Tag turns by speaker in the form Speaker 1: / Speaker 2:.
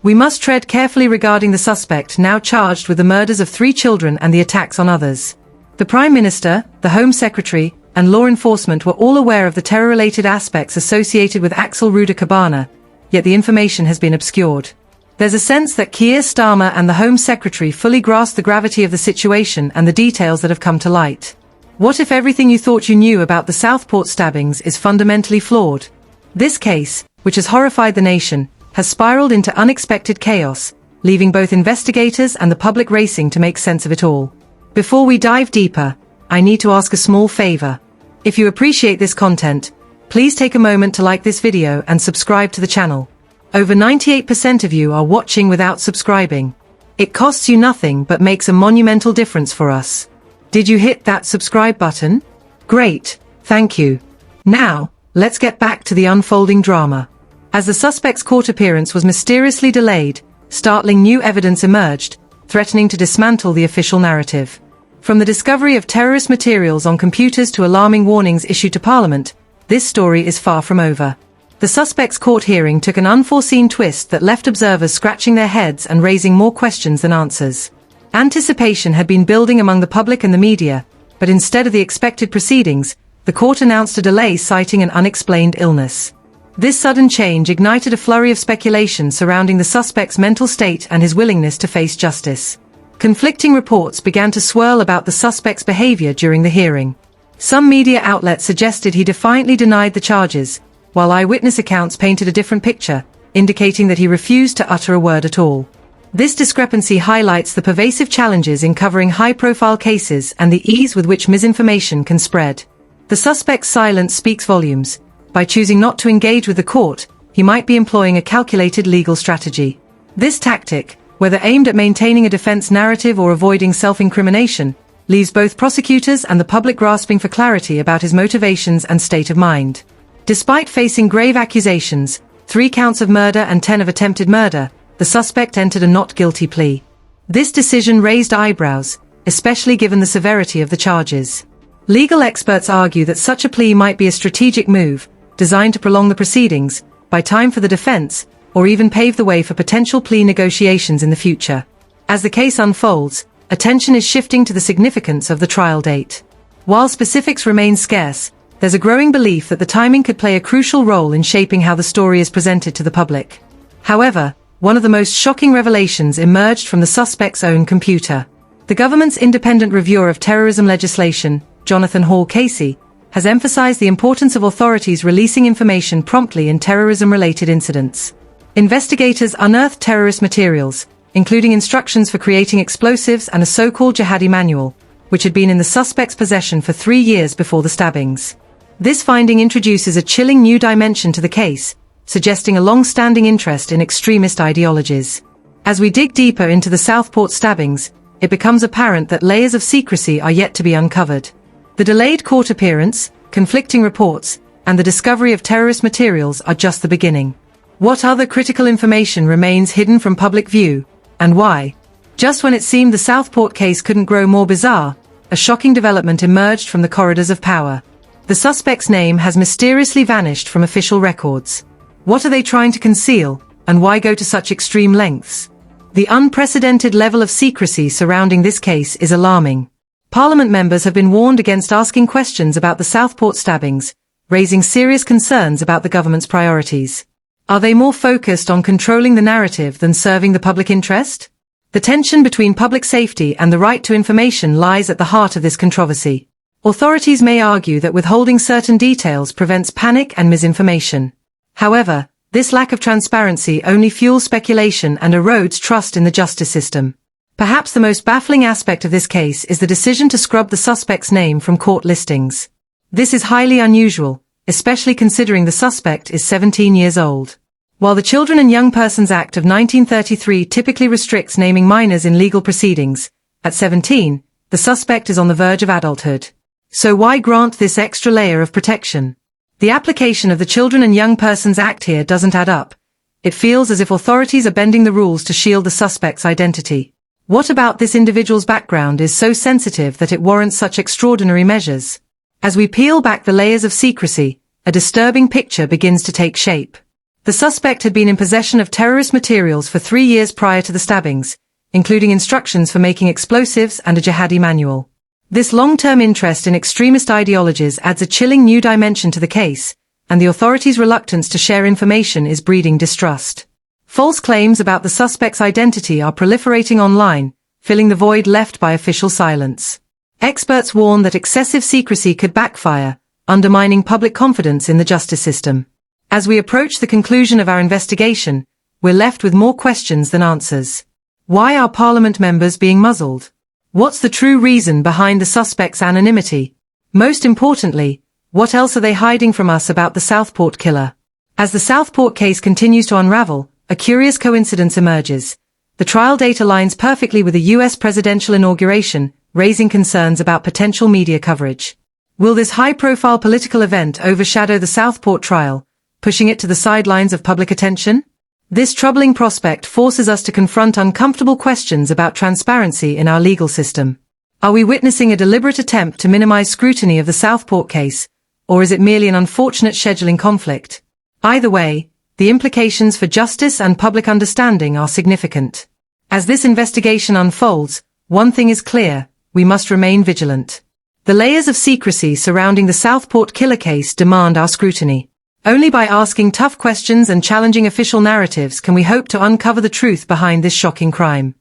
Speaker 1: We must tread carefully regarding the suspect now charged with the murders of 3 children and the attacks on others. The Prime Minister, the Home Secretary, and law enforcement were all aware of the terror-related aspects associated with Axel Ruder-Cabana, yet the information has been obscured. There's a sense that Keir Starmer and the Home Secretary fully grasp the gravity of the situation and the details that have come to light. What if everything you thought you knew about the Southport stabbings is fundamentally flawed? This case, which has horrified the nation, has spiraled into unexpected chaos, leaving both investigators and the public racing to make sense of it all. Before we dive deeper, I need to ask a small favor. If you appreciate this content, please take a moment to like this video and subscribe to the channel. Over 98% of you are watching without subscribing. It costs you nothing but makes a monumental difference for us. Did you hit that subscribe button? Great, thank you. Now, let's get back to the unfolding drama. As the suspect's court appearance was mysteriously delayed, startling new evidence emerged, threatening to dismantle the official narrative. From the discovery of terrorist materials on computers to alarming warnings issued to Parliament, this story is far from over. The suspect's court hearing took an unforeseen twist that left observers scratching their heads and raising more questions than answers. Anticipation had been building among the public and the media, but instead of the expected proceedings, the court announced a delay citing an unexplained illness. This sudden change ignited a flurry of speculation surrounding the suspect's mental state and his willingness to face justice. Conflicting reports began to swirl about the suspect's behavior during the hearing. Some media outlets suggested he defiantly denied the charges, while eyewitness accounts painted a different picture, indicating that he refused to utter a word at all. This discrepancy highlights the pervasive challenges in covering high-profile cases and the ease with which misinformation can spread. The suspect's silence speaks volumes. By choosing not to engage with the court, he might be employing a calculated legal strategy. This tactic, whether aimed at maintaining a defense narrative or avoiding self-incrimination, leaves both prosecutors and the public grasping for clarity about his motivations and state of mind. Despite facing grave accusations, 3 counts of murder and 10 of attempted murder, the suspect entered a not guilty plea. This decision raised eyebrows, especially given the severity of the charges. Legal experts argue that such a plea might be a strategic move, designed to prolong the proceedings, buy time for the defense, or even pave the way for potential plea negotiations in the future. As the case unfolds, attention is shifting to the significance of the trial date. While specifics remain scarce, there's a growing belief that the timing could play a crucial role in shaping how the story is presented to the public. However, one of the most shocking revelations emerged from the suspect's own computer. The government's independent reviewer of terrorism legislation, Jonathan Hall Casey, has emphasized the importance of authorities releasing information promptly in terrorism-related incidents. Investigators unearthed terrorist materials, including instructions for creating explosives and a so-called jihadi manual, which had been in the suspect's possession for 3 years before the stabbings. This finding introduces a chilling new dimension to the case, suggesting a long-standing interest in extremist ideologies. As we dig deeper into the Southport stabbings, it becomes apparent that layers of secrecy are yet to be uncovered. The delayed court appearance, conflicting reports, and the discovery of terrorist materials are just the beginning. What other critical information remains hidden from public view, and why? Just when it seemed the Southport case couldn't grow more bizarre, a shocking development emerged from the corridors of power. The suspect's name has mysteriously vanished from official records. What are they trying to conceal, and why go to such extreme lengths? The unprecedented level of secrecy surrounding this case is alarming. Parliament members have been warned against asking questions about the Southport stabbings, raising serious concerns about the government's priorities. Are they more focused on controlling the narrative than serving the public interest? The tension between public safety and the right to information lies at the heart of this controversy. Authorities may argue that withholding certain details prevents panic and misinformation. However, this lack of transparency only fuels speculation and erodes trust in the justice system. Perhaps the most baffling aspect of this case is the decision to scrub the suspect's name from court listings. This is highly unusual, especially considering the suspect is 17 years old. While the Children and Young Persons Act of 1933 typically restricts naming minors in legal proceedings, at 17, the suspect is on the verge of adulthood. So why grant this extra layer of protection? The application of the Children and Young Persons Act here doesn't add up. It feels as if authorities are bending the rules to shield the suspect's identity. What about this individual's background is so sensitive that it warrants such extraordinary measures? As we peel back the layers of secrecy, a disturbing picture begins to take shape. The suspect had been in possession of terrorist materials for 3 years prior to the stabbings, including instructions for making explosives and a jihadi manual. This long-term interest in extremist ideologies adds a chilling new dimension to the case, and the authorities' reluctance to share information is breeding distrust. False claims about the suspect's identity are proliferating online, filling the void left by official silence. Experts warn that excessive secrecy could backfire, undermining public confidence in the justice system. As we approach the conclusion of our investigation, we're left with more questions than answers. Why are Parliament members being muzzled? What's the true reason behind the suspect's anonymity? Most importantly, what else are they hiding from us about the Southport killer? As the Southport case continues to unravel, a curious coincidence emerges. The trial date aligns perfectly with the US presidential inauguration, raising concerns about potential media coverage. Will this high-profile political event overshadow the Southport trial, pushing it to the sidelines of public attention? This troubling prospect forces us to confront uncomfortable questions about transparency in our legal system. Are we witnessing a deliberate attempt to minimize scrutiny of the Southport case, or is it merely an unfortunate scheduling conflict? Either way, the implications for justice and public understanding are significant. As this investigation unfolds, one thing is clear: we must remain vigilant. The layers of secrecy surrounding the Southport killer case demand our scrutiny. Only by asking tough questions and challenging official narratives can we hope to uncover the truth behind this shocking crime.